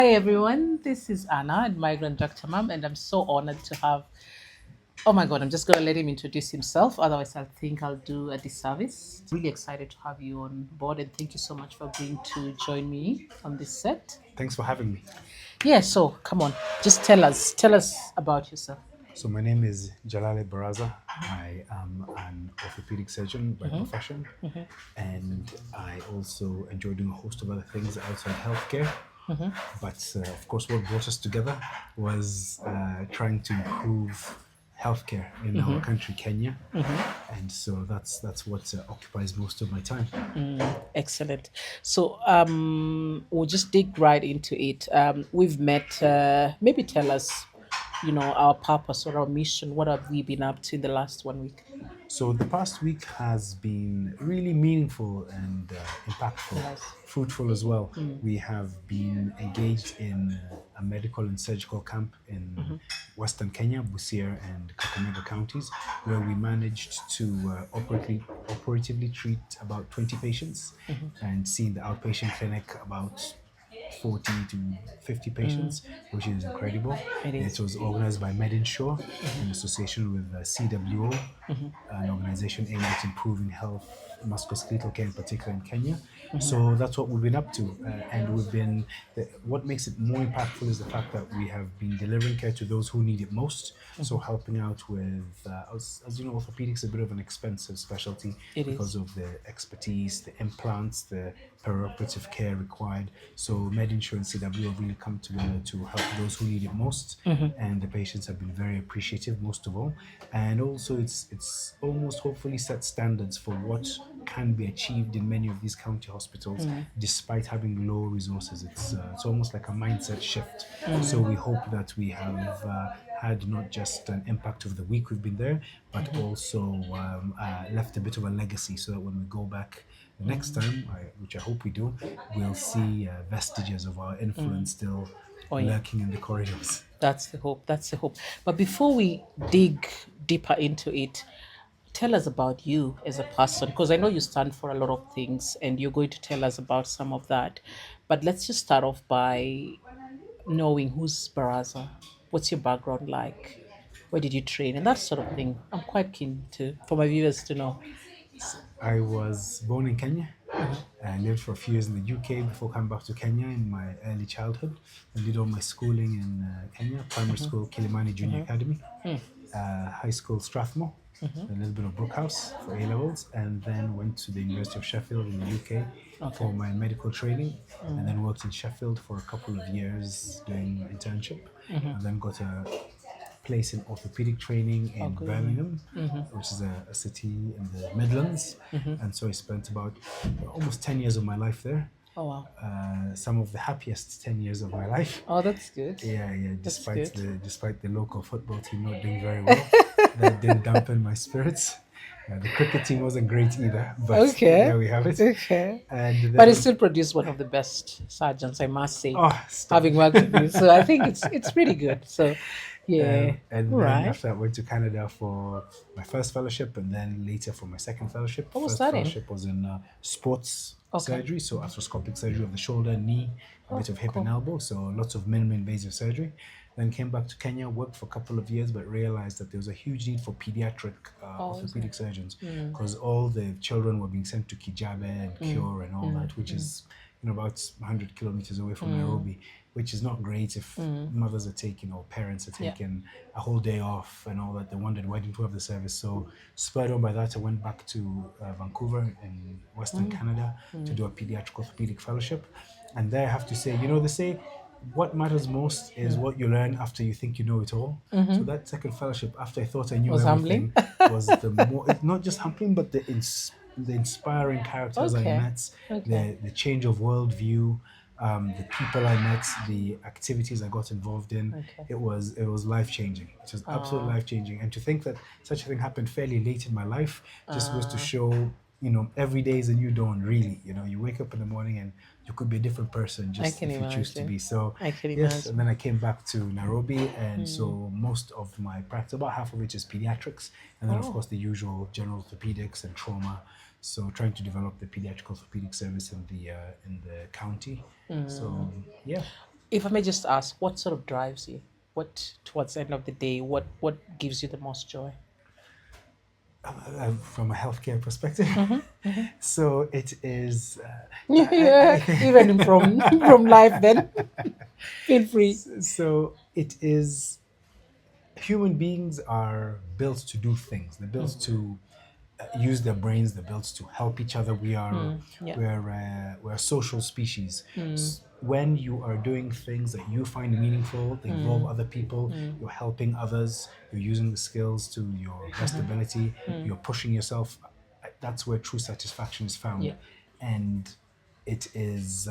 Hi everyone, this is Anna at Migrant Doctor Mum, and I'm so honored to have. Oh my God, I'm just gonna let him introduce himself. Otherwise, I think I'll do a disservice. Really excited to have you on board, and thank you so much for agreeing to join me on this set. Thanks for having me. Yeah, so come on, just tell us about yourself. So my name is Njalalle Baraza. I am an orthopedic surgeon by profession, and I also enjoy doing a host of other things outside healthcare. But of course, what brought us together was trying to improve healthcare in our country, Kenya, and so that's what occupies most of my time. Excellent. So we'll just dig right into it. We've met. Maybe tell us, our purpose or our mission. What have we been up to in the last 1 week? So the past week has been really meaningful and impactful, Yes. fruitful as well. We have been engaged in a medical and surgical camp in Western Kenya, Busia and Kakamega counties, where we managed to operatively treat about 20 patients and see in the outpatient clinic about 40 to 50 patients, which is incredible. It It is. was organized by MedInsure in association with CWO, an organization aimed at improving health, musculoskeletal care in particular in Kenya. So that's what we've been up to. And what makes it more impactful is the fact that we have been delivering care to those who need it most. So helping out with, as you know, orthopedics is a bit of an expensive specialty It because is. of the expertise, the implants, the perioperative care required. So MedInsure and CW have really come together to help those who need it most, and the patients have been very appreciative, most of all. And also, it's almost hopefully set standards for what can be achieved in many of these county hospitals, despite having low resources. It's almost like a mindset shift. So we hope that we have had not just an impact of the week we've been there, but also left a bit of a legacy, so that when we go back the next time, which I hope we do, we'll see vestiges of our influence still Oh yeah. lurking in the corridors. That's the hope. That's the hope. But before we dig deeper into it, tell us about you as a person, because I know you stand for a lot of things and you're going to tell us about some of that. But let's just start off by knowing who's Baraza. What's your background like? Where did you train? And that sort of thing. I'm quite keen to for my viewers to know. I was born in Kenya. I lived for a few years in the UK before coming back to Kenya in my early childhood. I did all my schooling in Kenya, primary school, Kilimani Junior Academy, high school, Strathmore, a little bit of Brookhouse for A levels, and then went to the University of Sheffield in the UK for my medical training, and then worked in Sheffield for a couple of years doing internship, and then got a place in orthopedic training in Okay. Birmingham, which is a city in the Midlands. And so I spent about almost 10 years of my life there. Oh wow. Some of the happiest 10 years of my life. Oh, that's good. Yeah, That's despite good. the local football team not doing very well, that didn't dampen my spirits. The cricket team wasn't great either, but Okay. there we have it. Okay. And But it then, still produced one of the best surgeons, I must say, oh, stop. having worked with you. So I think it's pretty good. So yeah. And All then right. after that, I went to Canada for my first fellowship, and then later for my second fellowship. What was First that in? fellowship was in sports Okay. surgery, so arthroscopic surgery of the shoulder, knee, a bit of hip and Cool. elbow, so lots of minimally invasive surgery. Then came back to Kenya, worked for a couple of years, but realized that there was a huge need for pediatric Oh, is orthopedic surgeons, because all the children were being sent to Kijabe and Cure and all that, which is about 100 kilometers away from Nairobi, which is not great if mothers are taking or parents are Yeah. taking a whole day off and all that. They wondered why didn't we have the service. So spurred on by that, I went back to Vancouver in Western Canada to do a pediatric orthopedic fellowship. And there I have to say, they say what matters most is what you learn after you think you know it all. So that second fellowship, after I thought I knew Was humbling. everything, was the more, it's not just humbling, but the inspiring characters I Okay. met, Okay. the change of worldview, the people I met, the activities I got involved in. Okay. It was life changing. It was absolutely life changing. And to think that such a thing happened fairly late in my life just goes to show, every day is a new dawn. Really, you wake up in the morning and you could be a different person I just can if you choose to imagine. be. So I can yes, and then imagine. I came back to Nairobi, and so most of my practice, about half of it is pediatrics, and then of Oh. course the usual general orthopedics and trauma. So trying to develop the pediatric orthopedic service in the county. So yeah. If I may just ask, what sort of drives you? What, towards the end of the day, what gives you the most joy? From a healthcare perspective. So it is. I Yeah, even think from life, then feel free. so. It is. Human beings are built to do things. They're built to use their brains. They're built to help each other. Yeah. We're a social species. When you are doing things that you find meaningful, that involve other people, you're helping others, you're using the skills to your best ability, you're pushing yourself. That's where true satisfaction is found, Yeah. and it's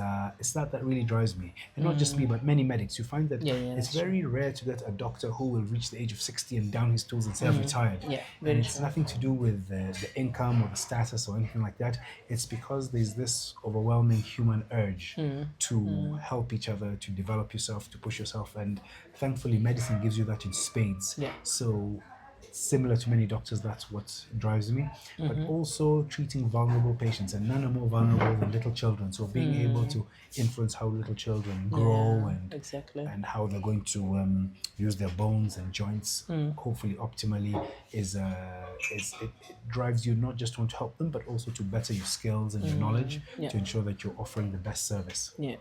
that really drives me, and not just me but many medics. You find that Yeah, yeah, it's that's true. very rare to get a doctor who will reach the age of 60 and down his tools and say I've retired. Yeah, And very it's true. nothing to do with the income or the status or anything like that. It's because there's this overwhelming human urge to help each other, to develop yourself, to push yourself, and thankfully medicine gives you that in spades. Yeah. So similar to many doctors, that's what drives me. But also treating vulnerable patients, and none are more vulnerable than little children. So being able to influence how little children grow, Yeah, and exactly. how they're going to use their bones and joints, hopefully optimally, it drives you not just to want to help them, but also to better your skills and your knowledge Yeah. to ensure that you're offering the best service. Yeah.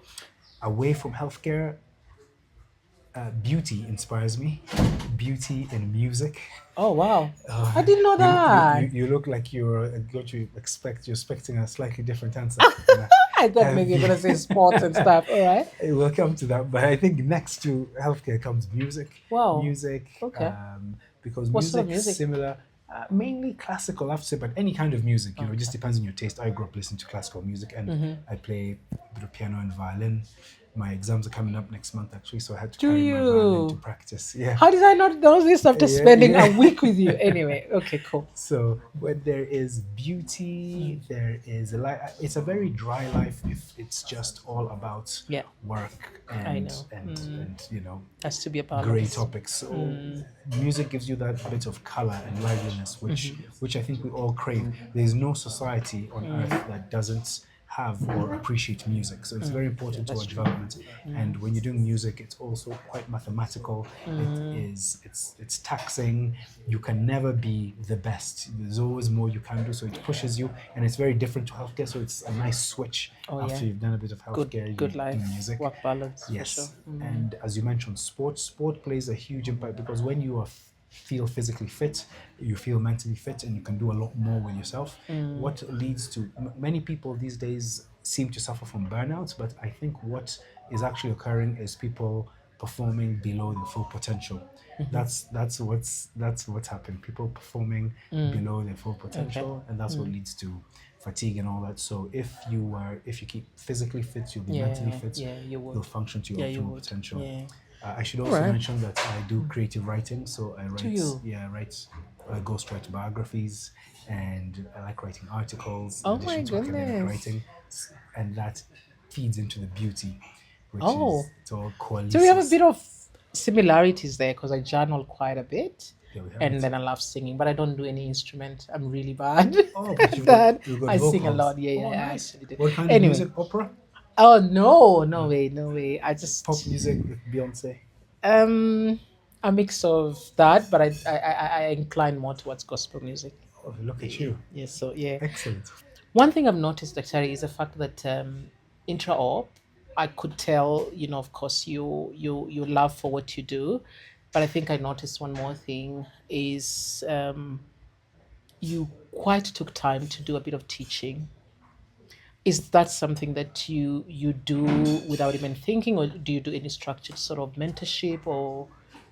Away from healthcare, beauty inspires me. Beauty and music. Oh wow. I didn't know You that. you look like you're expecting a slightly different answer. I thought maybe you're Be- gonna say sports and stuff. All right. we'll come to that, but I think next to healthcare comes music. Wow. Music, Okay. because What sort of music music? similar, mainly classical, I have to say, but any kind of music. It just Okay. depends on your taste. I grew up listening to classical music, and I play a bit of piano and violin. My exams are coming up next month, actually, so I had to Do carry my violin to you? practice. Yeah, How did I not know this after yeah, spending a yeah. week with you? Anyway, okay, cool. So when there is beauty, there is a life. It's a very dry life if it's just all about Yeah, work I and know. Has to be a gray balance. topics. So music gives you that bit of color and liveliness, which I think we all crave. There's no society on earth that doesn't have or appreciate music. So it's very Yeah, important to that's our true. development. And when you're doing music, it's also quite mathematical. It's taxing. You can never be the best. There's always more you can do. So it pushes you, and it's very different to healthcare. So it's a nice switch Oh yeah, after you've done a bit of good healthcare, you good do life music. work balance for sure. Yes, and as you mentioned, sport plays a huge impact because when you feel physically fit, you feel mentally fit, and you can do a lot more with yourself. What leads to many people these days seem to suffer from burnout, but I think what is actually occurring is people performing below their full potential. That's what's happened. People performing below their full Okay. potential, and that's what leads to fatigue and all that. So if you keep physically fit, you'll be mentally Yeah, fit, yeah, you you'll would. function to your Yeah, you optimal would. potential. Yeah. I should All also right. mention that I do creative writing, so I Do write, you? yeah, I write, I ghostwrite biographies, and I like writing articles in Oh my addition to academic goodness. writing, and that feeds into the beauty, which Oh, is it all so we have a bit coalesces. of similarities there because I journal quite a bit, There we have and it. then I love singing, but I don't do any instrument. I'm really bad Oh, but at that. you've got I sing a vocals. lot. Yeah, Oh, yeah, I nice. actually do. What kind of Anyway, music? Opera, oh no, no way, no way. I pop just music with Beyonce. um a mix of that, but I incline more towards gospel music. Oh, look at Yeah, you. yeah. So yeah, Excellent. one thing I've noticed, actually, is the fact that intra-op, I could tell, of course, you love for what you do, but I think I noticed one more thing is you quite took time to do a bit of teaching. Is that something that you do without even thinking, or do you do any structured sort of mentorship or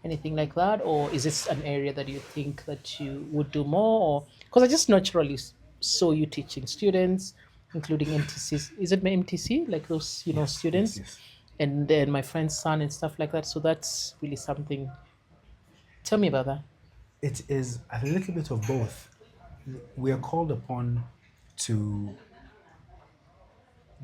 anything like that, or is this an area that you think that you would do more? Or because I just naturally saw you teaching students, including MTCs. Is it my MTC, like those Yes, yes, students, yes. and then my friend's son and stuff like that? So that's really something. Tell me about that. It is a little bit of both. We are called upon to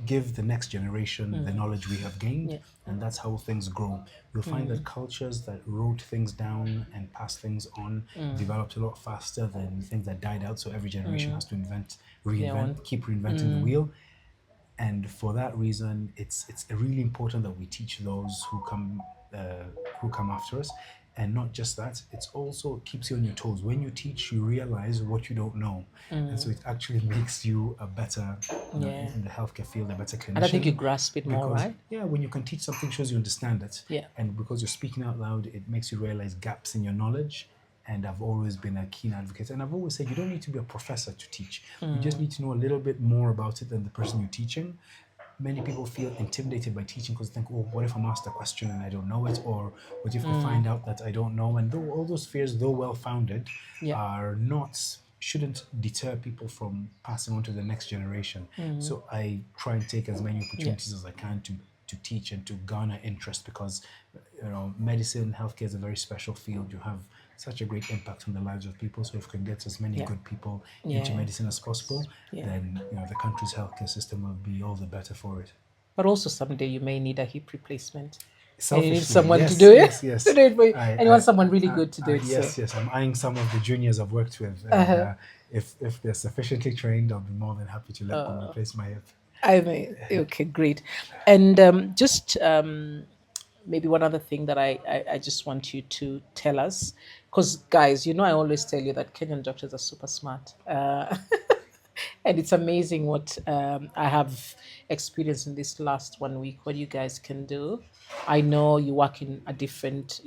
give the next generation the knowledge we have gained, Yeah. and that's how things grow. You'll find that cultures that wrote things down and passed things on developed a lot faster than things that died out. So every generation has to Yeah. keep reinventing the wheel. And for that reason, it's really important that we teach those uh, who come after us. And not just that, it's also keeps you on your toes. When you teach, you realize what you don't know, and so it actually makes you a better, Yeah. in the healthcare field, a better And I think you clinician. grasp it more, Because right? yeah, when you can teach something, shows you understand it, Yeah. and because you're speaking out loud, it makes you realize gaps in your knowledge. And I've always been a keen advocate, and I've always said you don't need to be a professor to teach. You just need to know a little bit more about it than the person you're teaching. Many people feel intimidated by teaching because they think, oh, what if I'm asked a question and I don't know it? Or what if they find out that I don't know? And though all those fears, though well founded, Yeah. are not shouldn't deter people from passing on to the next generation. So I try and take as many Yeah. opportunities as I can to teach and to garner interest, because medicine, healthcare is a very special field. You have such a great impact on the lives of people. So if we can get as many Yeah. good people into Yeah. medicine as possible, Yeah. then the country's healthcare system will be all the better for it. But also someday you may need a hip replacement. And you need Selfishly, someone to yes, do it. yes, To yes. do it for you. I, And you want someone really good to do it. So yes, yes. I'm eyeing some of the juniors I've worked with, and uh-huh. if they're sufficiently trained, I'll be more than happy to let them replace my hip. I mean, okay, great. And just maybe one other thing that I just want you to tell us, because guys, I always tell you that Kenyan doctors are super smart. And it's amazing what I have experienced in this last 1 week, what you guys can do. I know you work in a different,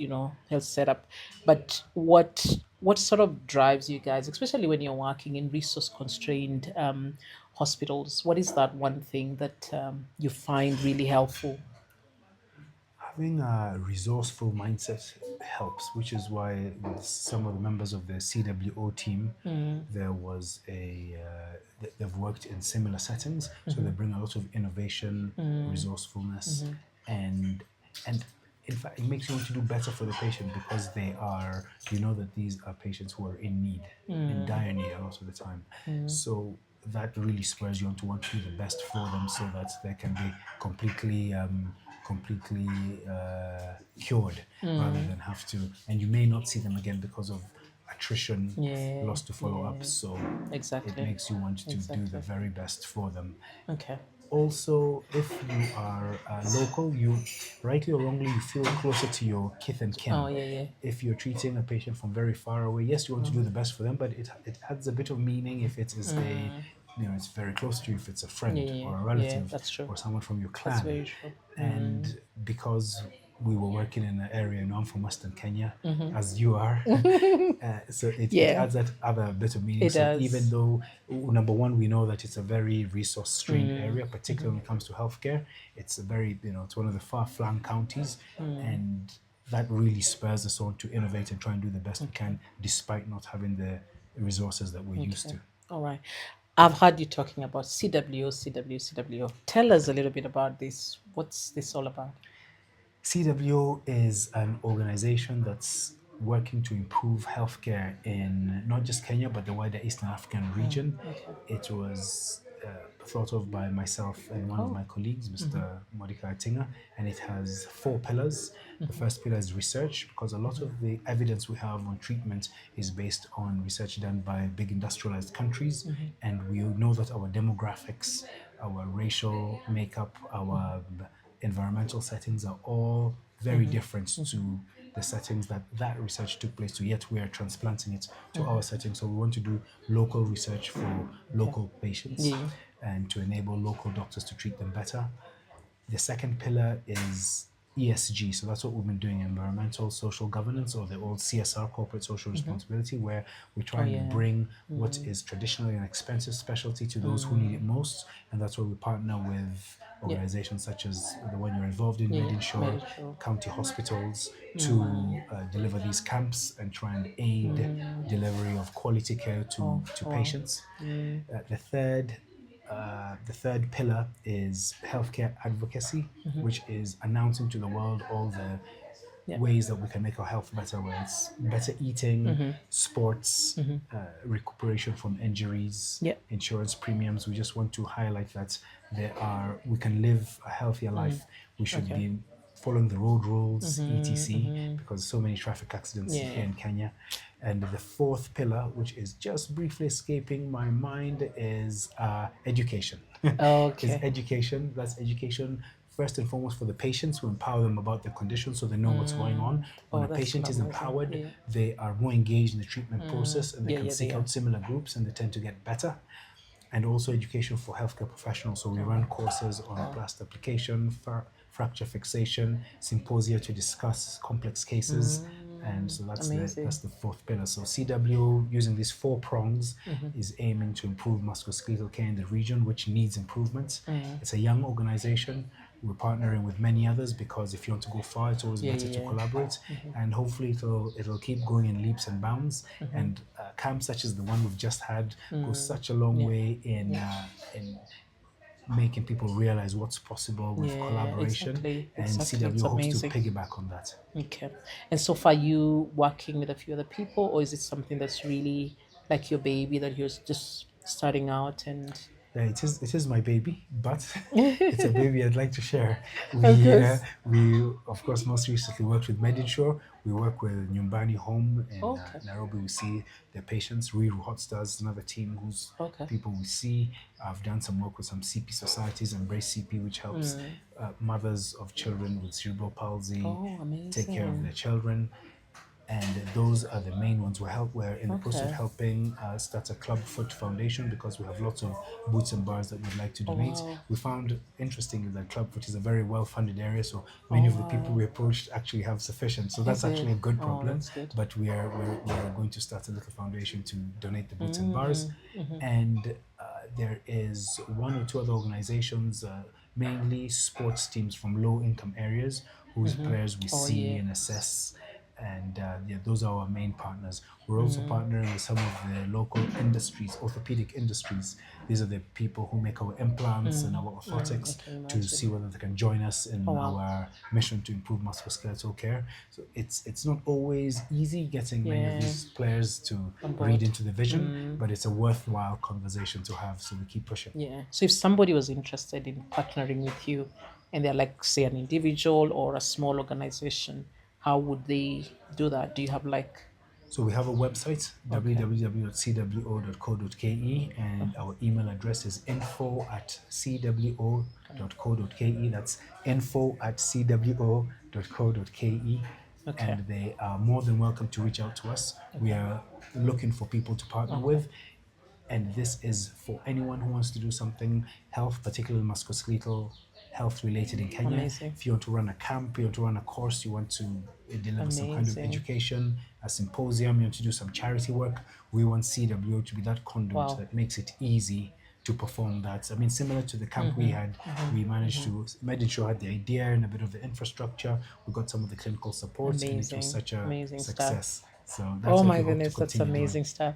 health setup, but what sort of drives you guys, especially when you're working in resource constrained hospitals? What is that one thing that you find really helpful? Having a resourceful mindset helps, which is why with some of the members of the CWO team, there was they've worked in similar settings, so they bring a lot of innovation, resourcefulness, and and in fact, it makes you want to do better for the patient, because you know that these are patients who are in need, in dire need a lot of the time. So that really spurs you on to want to do the best for them, so that they can be completely cured, rather than have to, and you may not see them again because of attrition, Yeah, lost to follow up. yeah, So it exactly, makes you want to do the exactly. very best for them. Okay. Also, if you are local, you, rightly or wrongly, you feel closer to your kith and Oh kin. yeah, yeah. If you're treating a patient from very far away, yes, you want to do the best for them, but it adds a bit of meaning if it is it's very close to you, if it's a Yeah, friend yeah, yeah. or a Yeah, relative that's true. or someone from your That's clan. very true. And because we were working in an area, I'm from Western Kenya, Mm-hmm. as you are, so it Yeah, adds that other bit of meaning. it So even does. though, number one, we know that it's a very resource strained area, particularly when it comes to healthcare. It's a very, it's one of the far flung counties, and that really spurs us on to innovate and try and do the best we Okay. can, despite not having the resources that we're used Okay. to. All right. I've heard you talking about CW, CW, CW. Tell us a little bit about this. What's this all about? CWO is an organization that's working to improve healthcare in not just Kenya, but the wider Eastern African region. Okay. It was thought of by myself and one of Oh. my colleagues, Mr. Mordecai Tinga, and it has four pillars. The first pillar is research, because a lot of the evidence we have on treatment is based on research done by big industrialized countries, and we know that our demographics, our racial makeup, our environmental settings are all very different to the settings that research took place to, yet we are transplanting it to our settings. So we want to do local research for Okay. local patients Yeah. and to enable local doctors to treat them better. The second pillar is ESG. So that's what we've been doing, environmental social governance, or the old CSR, corporate social responsibility, where we Oh try and yeah. bring what is traditionally an expensive specialty to those who need it most. And that's where we partner with Yeah. organizations such as the one you're involved in, Yeah. Made Yeah. in Shore, Very true. county hospitals, to deliver these camps and try and aid delivery of quality care Oh. to Wow. patients. The third pillar is healthcare advocacy, which is announcing to the world all the Yeah. ways that we can make our health better, whether it's better eating, sports, recuperation from injuries, Yeah. insurance premiums. We just want to highlight that we can live a healthier life. We should Okay. be following the road rules, etc., because so many traffic accidents Yeah. here in Kenya. And the fourth pillar, which is just briefly escaping my mind, is education. Is Okay. education. That's education first and foremost for the patients, to empower them about the condition so they know what's going on. When Oh, a that's patient is amazing. empowered, Yeah. they are more engaged in the treatment process, and they Yeah, can yeah, they seek are. out similar groups and they tend to get better. And also education for healthcare professionals. So we run courses on blast application, fracture fixation, symposia to discuss complex cases. And so that's Amazing. the fourth pillar. So CW, using these four prongs, is aiming to improve musculoskeletal care in the region, which needs improvements. It's a young organization. We're partnering with many others because if you want to go far, it's always Yeah, better to yeah, collaborate. And hopefully it'll keep going in leaps and bounds. And camps such as the one we've just had go such a long yeah. way in making people realize what's possible with Yeah, collaboration. exactly. And Exactly. It's CW hopes to amazing. piggyback on that. Okay. And so far, you working with a few other people, or is it something that's really like your baby that you're just starting out and Yeah, it is my baby, but it's a baby I'd like to share. of course. We of course most recently worked with MediSure. We work with Nyumbani Home in Okay. Nairobi. We see their patients. Riru Hotstars, another team whose Okay. people we see. I've done some work with some CP societies, Embrace CP, which helps mothers of children with cerebral palsy Oh, take care of amazing. their children. And those are the main ones. We're in the process of Okay. helping start a Club Foot Foundation because we have lots of boots and bars that we'd like to Oh, donate. wow. We found interesting that Club Foot is a very well-funded area, so many Oh, of the people wow. we approached actually have sufficient. So Is that's it? actually a good Oh, problem. that's good. But we're going to start a little foundation to donate the boots and bars, and there is one or two other organizations, mainly sports teams from low-income areas whose players we Oh, see yeah. and assess, and yeah, those are our main partners. We're also partnering with some of the local industries, orthopedic industries. These are the people who make our implants and our I orthotics, can to imagine. see whether they can join us Oh, in wow. our mission to improve musculoskeletal care. So it's not always easy getting many of Yeah. these players to On read board. into the vision, but it's a worthwhile conversation to have. So we keep pushing. Yeah. So if somebody was interested in partnering with you and they're like, say, an individual or a small organization, how would they do that? Do you have like, So we have a website, okay, www.cwo.co.ke, and our email address is info@cwo.co.ke. That's info@cwo.co.ke. okay, And they are more than welcome to reach out to us. We okay, are looking for people to partner okay. with, and this is for anyone who wants to do something health, particularly musculoskeletal health related in Kenya. Amazing. If you want to run a camp, you want to run a course, you want to deliver some kind of Amazing. education, a symposium, you want to do some charity work, we want CWO to be that conduit Wow. that makes it easy to perform that. I mean, similar to the camp we had, we managed to, MediShow had the idea and a bit of the infrastructure, we got some of the clinical support, and it was Amazing. such a Amazing stuff. success. So that's Oh what my we hope to goodness, that's continue doing. amazing stuff.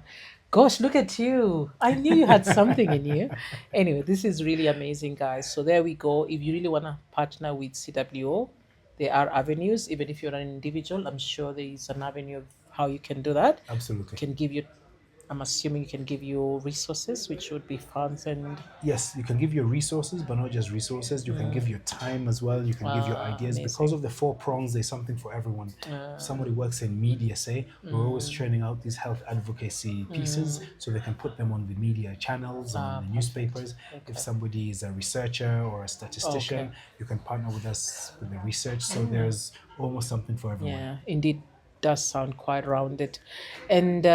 Gosh, look at you. I knew you had something in you. Anyway, this is really amazing, guys. So there we go. If you really want to partner with CWO, there are avenues. Even if you're an individual, I'm sure there is an avenue of how you can do that. Absolutely. Can give you, I'm assuming you can give you resources, which would be funds and Yes, you can give your resources, but not just resources. You can give your time as well. You can give your ideas. Because amazing. of the four prongs, there's something for everyone. If somebody works in media, say, we're always churning out these health advocacy pieces so they can put them on the media channels and on the Perfect. newspapers. If Okay. somebody is a researcher or a Okay. statistician, you can partner with us with the research. So there's almost something for everyone. Yeah, indeed, does sound quite rounded. And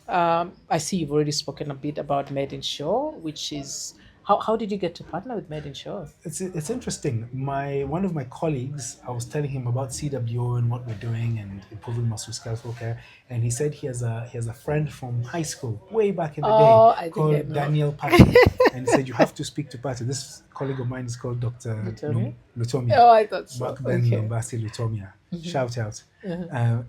I see you've already spoken a bit about Made in Show, which is how did you get to partner with Made in Show? It's interesting. My one of my colleagues, I was telling him about CWO and what we're doing and improving musculoskeletal care, and he said he has a friend from high school way back in the day Oh, I think I called know. Daniel Pate, and he said you have to speak to Pate. This colleague of mine is called Dr. Lutonia? Lutomia. Oh, I thought so. Mark Ben Okay. Lombasi Lutomia. Shout out.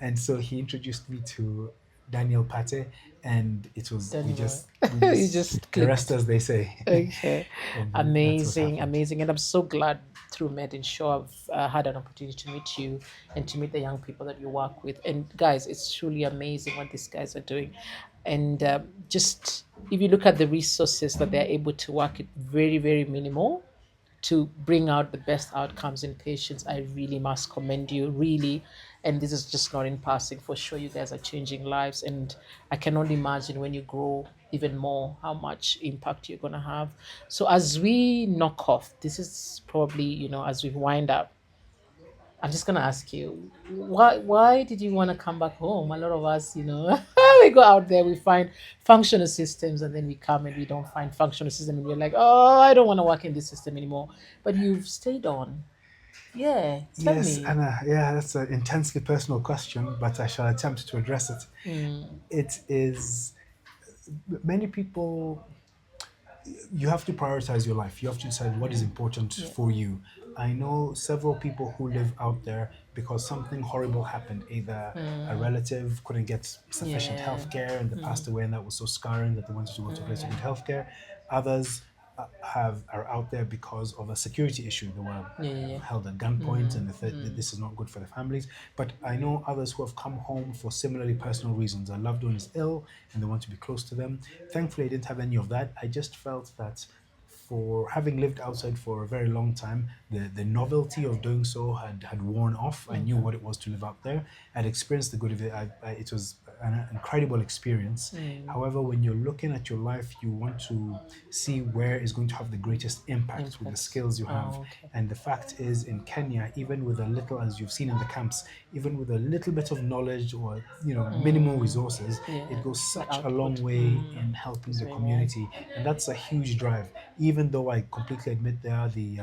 And so he introduced me to Daniel Pate, and it was we Daniel, just we you just just the rest clicked. as they say, Okay. and that's what Amazing, happened. amazing. And I'm so glad through Made in Show I've had an opportunity to meet you and to meet the young people that you work with. And guys, it's truly amazing what these guys are doing. And just if you look at the resources that they're able to work, it very, very minimal. to bring out the best outcomes in patients. I really must commend you, really. And this is just not in passing. For sure, you guys are changing lives. And I can only imagine when you grow even more how much impact you're going to have. So, as we knock off, this is probably, as we wind up, I'm just gonna ask you, why did you want to come back home? A lot of us, we go out there, we find functional systems, and then we come and we don't find functional system, and we're like, oh, I don't want to work in this system anymore. But you've stayed on. Yeah, tell Yes, me. Anna, yeah, that's an intensely personal question, but I shall attempt to address it. Mm, It is many people, you have to prioritize your life. You have to decide what is important yeah. for you. I know several people who live out there because something horrible happened. Either a Mm, relative couldn't get sufficient yeah. health care and they passed away, and that was so scarring that they wanted to go to a place of good health care. Others are out there because of a security issue. They were Yeah, yeah, yeah. held at gunpoint and they thought that this is not good for their families. But I know others who have come home for similarly personal reasons. A loved one is ill and they want to be close to them. Thankfully, I didn't have any of that. I just felt that for having lived outside for a very long time, the novelty of doing so had worn off. I knew what it was to live out there. I'd experienced the good of it. It was an incredible experience. However, when you're looking at your life, you want to see where is going to have the greatest impact with the Impact. skills you have. Oh, okay. And the fact is, in Kenya, even with a little, as you've seen in the camps, even with a little bit of knowledge or minimal resources, it Yeah, goes the such a long output. way in helping It's the very more. community, and that's a huge drive. Even though I completely admit there are the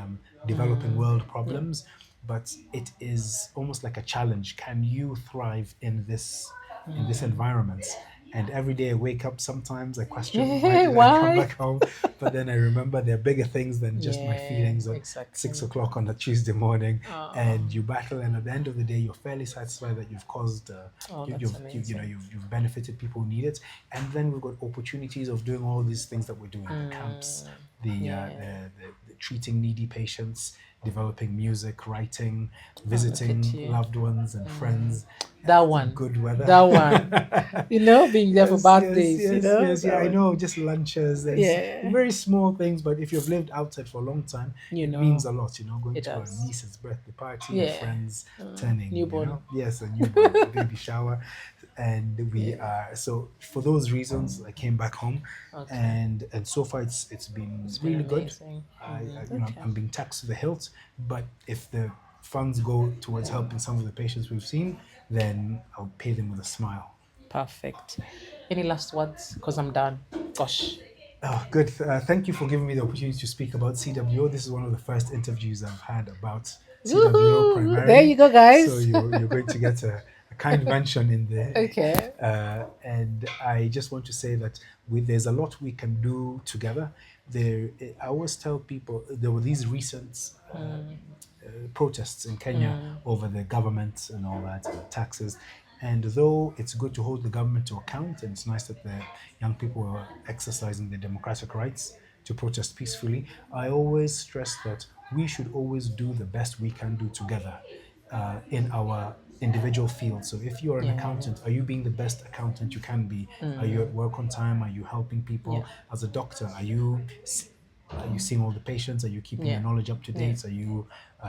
developing world Yeah. problems, but it is almost like a challenge. Can you thrive in this environment? And every day I wake up, sometimes I question, why did I come Why? back home? But then I remember there are bigger things than just my Yeah, feelings at exactly. 6 o'clock on a Tuesday morning. Oh, And you battle, and at the end of the day, you're fairly satisfied that you've caused, oh, you, that's amazing. you've benefited people who need it. And then we've got opportunities of doing all these things that we're doing, the camps, Yeah. the treating needy patients, developing music, writing, Oh, look at visiting you. loved ones and friends, That one. good weather. That one. Being there for Yes, yes, birthdays, yes, yes. that Yeah, I one. know. Just lunches. There's Yeah. very small things, but if you've lived outside for a long time, You it means know, a lot. Going it to a does. niece's birthday party, a Yeah. friend's turning. Newborn. Yes, a newborn, a baby shower, and we Yeah. are. So for those reasons, I came back home, Okay. and so far it's been It's been really good. amazing. I'm Okay. being taxed to the hilt, but if the funds go towards helping some of the patients we've seen, then I'll pay them with a smile. Perfect. Any last words? Because I'm done. Gosh. Oh, good. Thank you for giving me the opportunity to speak about CWO. This is one of the first interviews I've had about CWO Woohoo! There you primarily. go, So guys. you're going to get a kind mention in there. Okay. And I just want to say that there's a lot we can do together. I always tell people there were these recent protests in Kenya over the government and all that, and the taxes. And though it's good to hold the government to account, and it's nice that the young people are exercising their democratic rights to protest peacefully, I always stress that we should always do the best we can do together in our individual fields. So if you're an Yeah. accountant, are you being the best accountant you can be? Are you at work on time? Are you helping Yeah. people? As a doctor, are you seeing all the patients? Are you keeping your Yeah. knowledge up to Yeah. date? Are you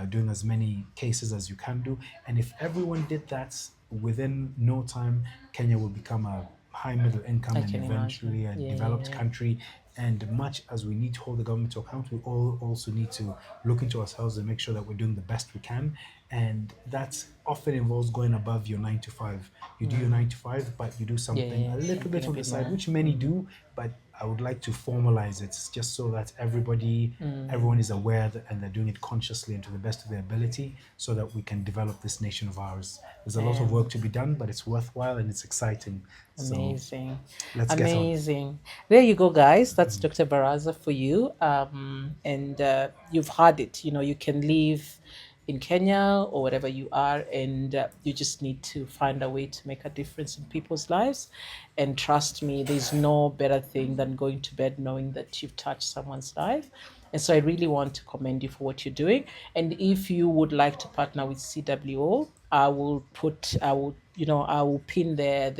doing as many cases as you can do? And if everyone did that, within no time, Kenya will become a high middle income I and can imagine. eventually a Yeah, developed yeah, country. And much as we need to hold the government to account, we all also need to look into ourselves and make sure that we're doing the best we can. And that often involves going above your 9 to 5. You do your 9 to 5, but you do yeah, something yeah, a yeah. little Something bit a on the bit side, more. which many do, but I would like to formalize it just so that everyone is aware that, and they're doing it consciously and to the best of their ability so that we can develop this nation of ours. There's a lot of work Um, to be done, but it's worthwhile and it's exciting. So Amazing. let's get on. Amazing. There you go, guys. That's Dr. Baraza for you. And you've heard it. You can live in Kenya or wherever you are, and you just need to find a way to make a difference in people's lives. And trust me, there's no better thing than going to bed knowing that you've touched someone's life. And so I really want to commend you for what you're doing. And if you would like to partner with CWO, I will I will pin their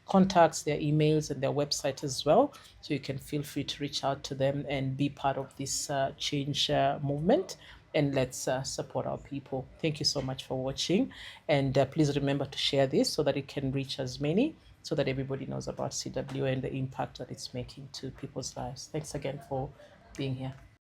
contacts, their emails, and their website as well. So you can feel free to reach out to them and be part of this change movement. And let's support our people. Thank you so much for watching. And please remember to share this so that it can reach as many, so that everybody knows about CW and the impact that it's making to people's lives. Thanks again for being here.